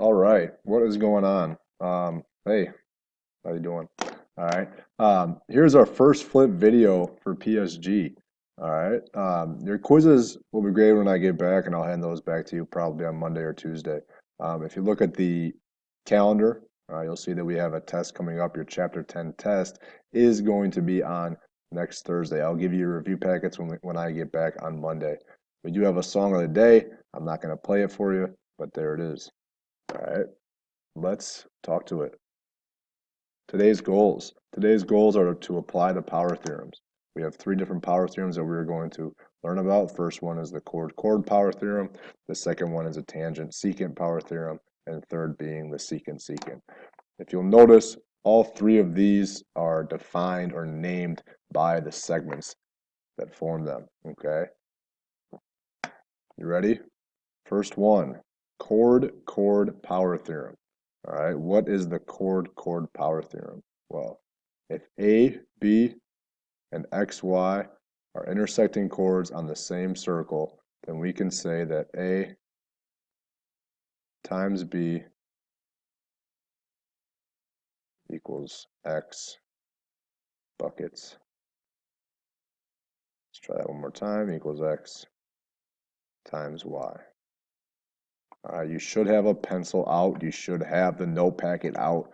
All right, what is going on? Hey, how you doing? All right. Here's our first flip video for PSG. All right. Your quizzes will be great when I get back, and I'll hand those back to you probably on Monday or Tuesday. If you look at the calendar, you'll see that we have a test coming up. Your Chapter 10 test is going to be on next Thursday. I'll give you your review packets when I get back on Monday. We do have a song of the day. I'm not going to play it for you, but there it is. All right. Let's talk to it. Today's goals. Today's goals are to apply the power theorems. We have three different power theorems that we're going to learn about. First one is the chord power theorem. The second one is a tangent secant power theorem. And third being the secant secant. If you'll notice, all three of these are defined or named by the segments that form them. Okay? You ready? First one, chord power theorem. All right, what is the chord power theorem? Well, if A, B, and X, Y are intersecting chords on the same circle, then we can say that A times B equals X buckets. Let's try that one more time, equals X times Y. You should have a pencil out. You should have the note packet out.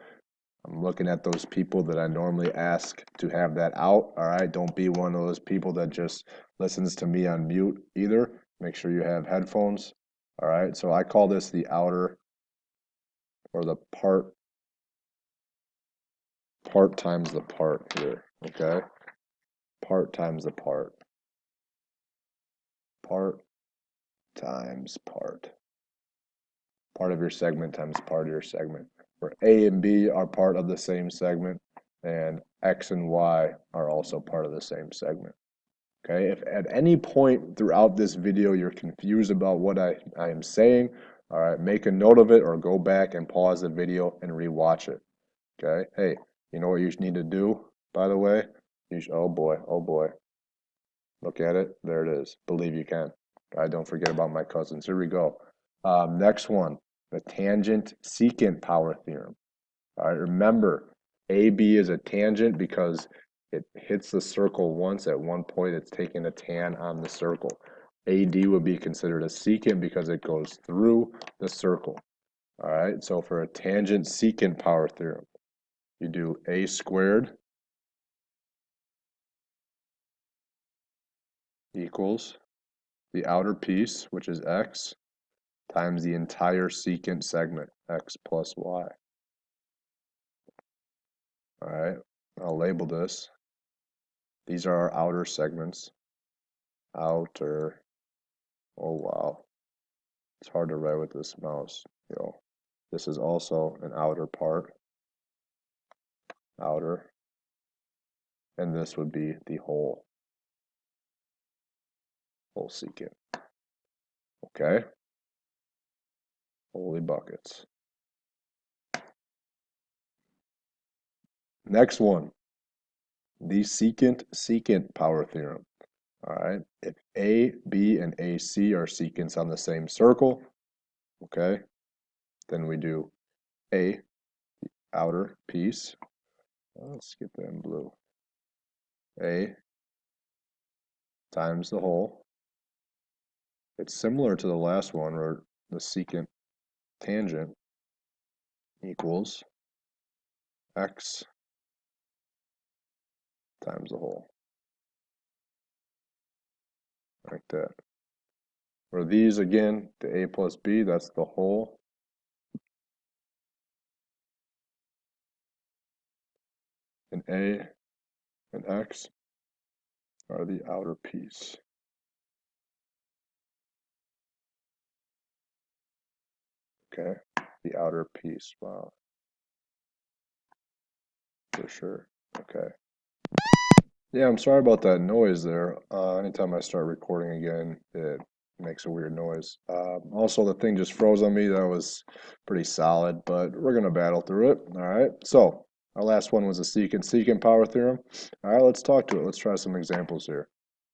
I'm looking at those people that I normally ask to have that out. All right, don't be one of those people that just listens to me on mute either. Make sure you have headphones. All right, so I call this the outer or the part times the part here. Okay, part times the part times part of your segment times part of your segment, where A and B are part of the same segment and X and Y are also part of the same segment. Okay, if at any point throughout this video you're confused about what I am saying, all right, make a note of it or go back and pause the video and rewatch it. Okay, hey, you know what you need to do, by the way? Oh boy, look at it, there it is. Believe you can. All right, don't forget about my cousins. Here we go. Next one, the tangent secant power theorem. All right, remember, AB is a tangent because it hits the circle once. At one point, it's taking a tan on the circle. AD would be considered a secant because it goes through the circle. All right, so for a tangent secant power theorem, you do A squared equals the outer piece, which is X, times the entire secant segment, X plus Y. All right, I'll label this. These are our outer segments. Outer. Oh, wow. It's hard to write with this mouse. This is also an outer part. Outer. And this would be the whole secant. Okay? Holy buckets. Next one. The secant power theorem. All right? If A, B, and AC are secants on the same circle, okay, then we do A, the outer piece. Let's get that in blue. A times the whole. It's similar to the last one where the secant tangent equals X times the whole. Like that. For these, again, the A plus B, that's the whole. And A and X are the outer piece. Okay, the outer piece, wow. For sure, okay. Yeah, I'm sorry about that noise there. Anytime I start recording again, it makes a weird noise. Also, the thing just froze on me. That was pretty solid, but we're going to battle through it. All right, so our last one was the secant power theorem. All right, let's talk to it. Let's try some examples here.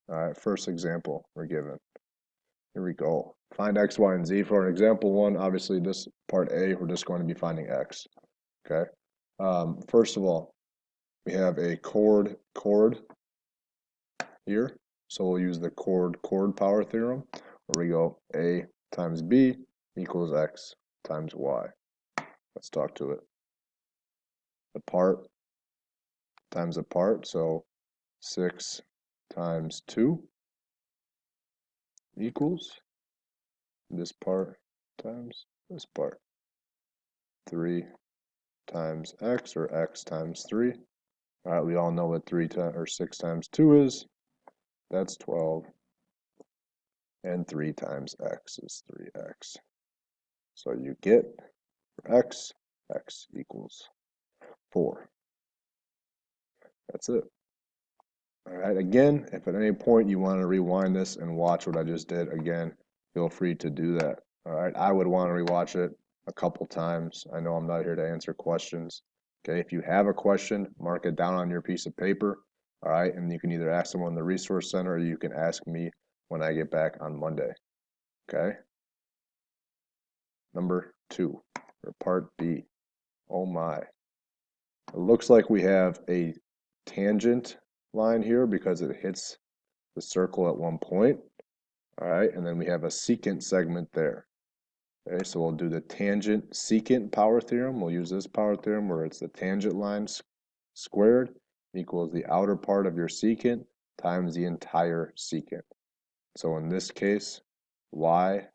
All right, first example we're given. Here we go. find x, y, and z. For an example one, obviously this part A, we're just going to be finding x, okay? First of all, we have a chord here, so we'll use the chord power theorem, where we go A times B equals x times y. Let's talk to it. The part times the part, so 6 times 2 equals this part times this part. 3 times x, or x times 3. All right, we all know what 6 times 2 is. That's 12. And 3 times x is 3x. So you get for x equals 4. That's it. All right, again, if at any point you want to rewind this and watch what I just did again, feel free to do that. All right, I would want to rewatch it a couple times. I know I'm not here to answer questions. Okay, if you have a question, mark it down on your piece of paper. All right, and you can either ask someone in the resource center, or you can ask me when I get back on Monday. Okay. Number 2, or part B. Oh my. It looks like we have a tangent line here because it hits the circle at one point. All right, and then we have a secant segment there. Okay, so we'll do the tangent secant power theorem. We'll use this power theorem where it's the tangent line squared equals the outer part of your secant times the entire secant. So in this case, y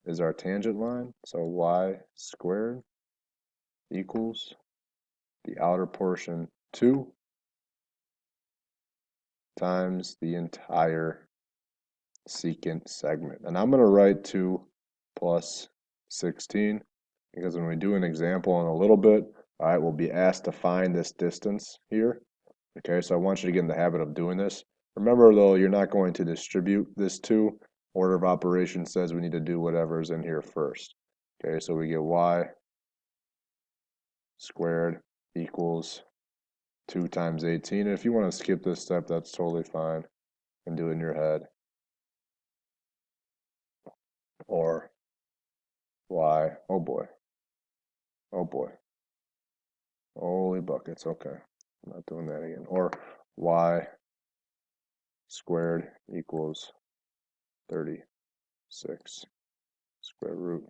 is our tangent line, so y squared equals the outer portion 2 times the entire secant segment. And I'm going to write 2 plus 16 because when we do an example in a little bit, all right, we'll be asked to find this distance here. Okay, so I want you to get in the habit of doing this. Remember though, you're not going to distribute this 2. Order of operations says we need to do whatever's in here first. Okay, so we get y squared equals 2 times 18. And if you want to skip this step, that's totally fine, and do it in your head. Or y, oh boy, holy buckets, okay, I'm not doing that again. Or y squared equals 36 square root,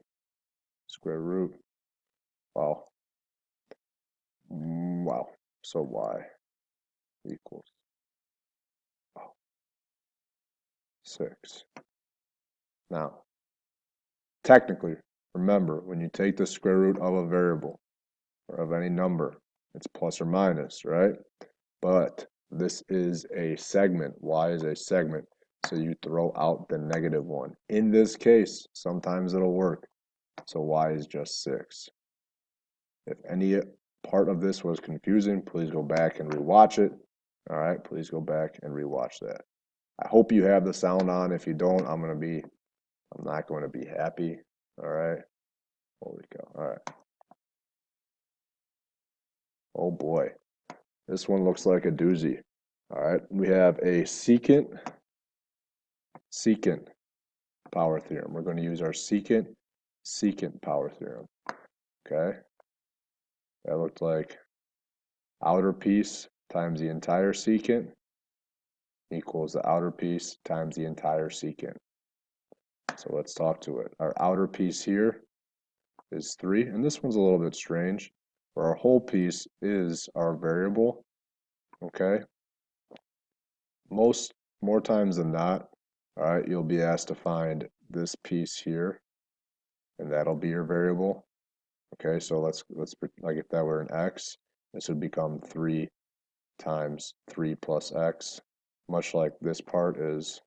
wow, wow, so y equals, wow, 6. Now, technically, remember, when you take the square root of a variable, or of any number, it's plus or minus, right? But this is a segment. Y is a segment. So you throw out the negative one. In this case, sometimes it'll work. So y is just 6. If any part of this was confusing, please go back and rewatch it. All right, please go back and rewatch that. I hope you have the sound on. If you don't, I'm not going to be happy. All right. Holy cow. All right. Oh boy. This one looks like a doozy. All right. We have a secant power theorem. We're going to use our secant power theorem. Okay. That looked like outer piece times the entire secant equals the outer piece times the entire secant. So let's talk to it. Our outer piece here is 3, and this one's a little bit strange, where our whole piece is our variable. Okay. More times than not, all right, you'll be asked to find this piece here, and that'll be your variable. Okay, so let's like if that were an x, this would become 3 times 3 plus x, much like this part is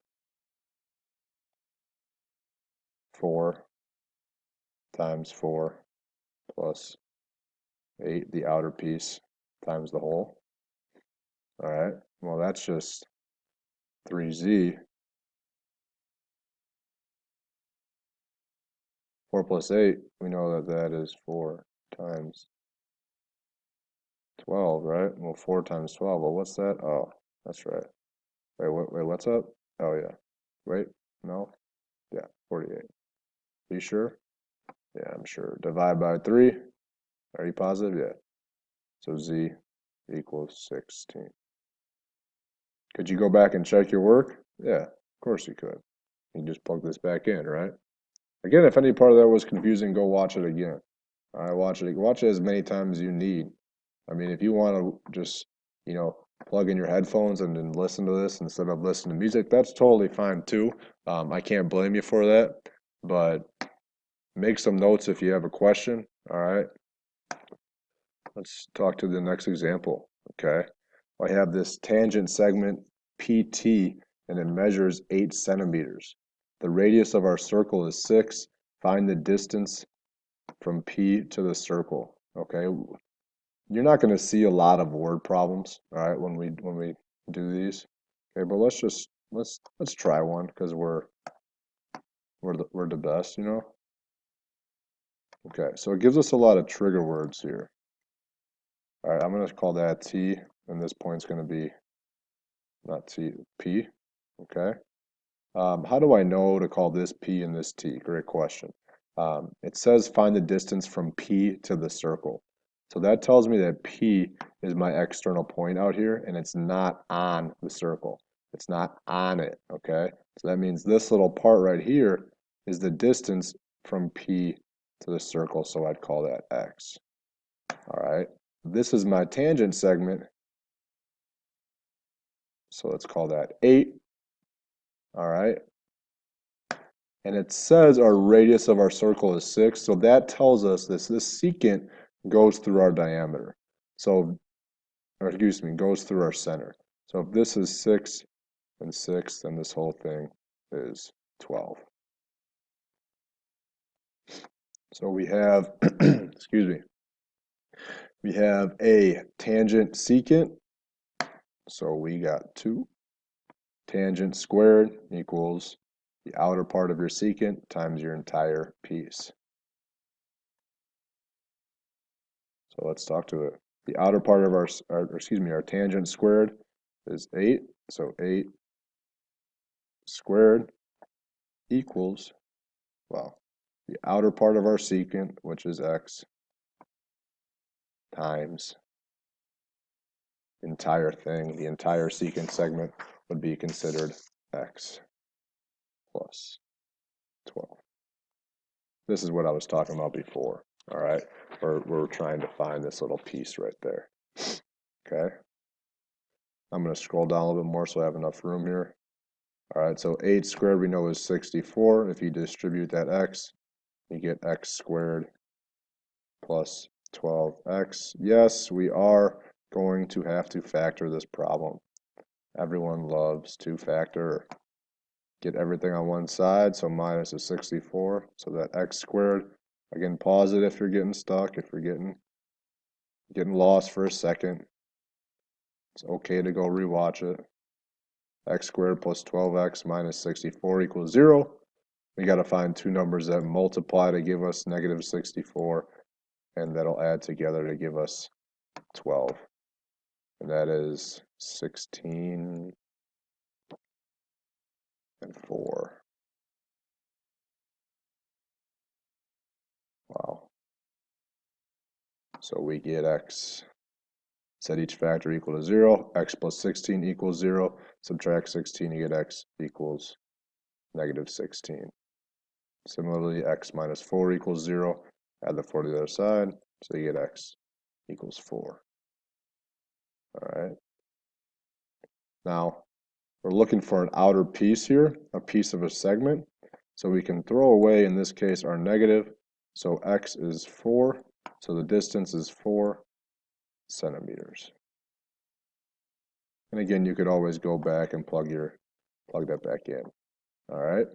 4 times 4 plus 8, the outer piece, times the whole. All right, well, that's just 3z. 4 plus 8, we know that that is 4 times 12, right? Well, 4 times 12, well, what's that? Oh, that's right. Wait, what's up? Oh, yeah. Wait, no. Yeah, 48. Are you sure? Yeah, I'm sure. Divide by 3. Are you positive? Yeah. So Z equals 16. Could you go back and check your work? Yeah, of course you could. You just plug this back in, right? Again, if any part of that was confusing, go watch it again. All right, watch it. Watch it as many times as you need. I mean, if you want to just, plug in your headphones and then listen to this instead of listening to music, that's totally fine too. I can't blame you for that, but make some notes if you have a question. All right. Let's talk to the next example. Okay. I have this tangent segment PT and it measures 8 centimeters. The radius of our circle is 6. Find the distance from P to the circle. Okay. You're not going to see a lot of word problems, all right, when we do these. Okay, but let's try one because we're the best, Okay, so it gives us a lot of trigger words here. All right, I'm going to call that T, and this point's going to be not T, P. Okay. How do I know to call this P and this T? Great question. It says find the distance from P to the circle. So that tells me that P is my external point out here, and it's not on the circle. It's not on it, okay? So that means this little part right here is the distance from P to the circle, so I'd call that X. All right. This is my tangent segment, so let's call that 8. All right. And it says our radius of our circle is 6, so that tells us this secant goes through our diameter. So, or excuse me, goes through our center. So if this is 6 and 6, then this whole thing is 12. So we have, excuse me, we have a tangent secant. So we got 2. Tangent squared equals the outer part of your secant times your entire piece. So let's talk to it. The outer part of our tangent squared is 8. So 8 squared equals, well, the outer part of our secant, which is X, times the entire thing. The entire secant segment would be considered X plus 12. This is what I was talking about before, all right? We're trying to find this little piece right there, okay? I'm going to scroll down a little bit more so I have enough room here. All right, so 8 squared we know is 64. If you distribute that X, you get X squared plus 12X. Yes, we are going to have to factor this problem. Everyone loves to factor. Get everything on one side, so minus is 64. So that X squared, again, pause it if you're getting stuck, if you're getting lost for a second. It's okay to go rewatch it. X squared plus 12X minus 64 equals 0. We got to find two numbers that multiply to give us negative 64, and that'll add together to give us 12. And that is 16 and 4. Wow. So we get X. Set each factor equal to 0. X plus 16 equals 0. Subtract 16, you get X equals negative 16. Similarly, X minus 4 equals 0. Add the 4 to the other side, so you get X equals 4. All right. Now, we're looking for an outer piece here, a piece of a segment. So we can throw away, in this case, our negative. So X is 4. So the distance is 4 centimeters. And again, you could always go back and plug that back in. All right.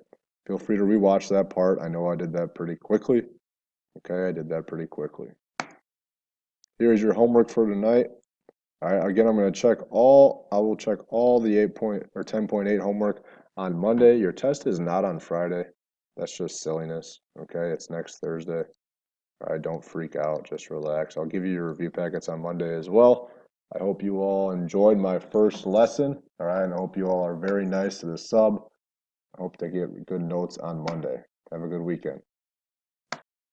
Feel free to rewatch that part. I know I did that pretty quickly. Okay, I did that pretty quickly. Here's your homework for tonight. All right, again, I will check all the 10.8 homework on Monday. Your test is not on Friday. That's just silliness, okay? It's next Thursday. All right, don't freak out, just relax. I'll give you your review packets on Monday as well. I hope you all enjoyed my first lesson, all right? And I hope you all are very nice to the sub. I hope they get good notes on Monday. Have a good weekend.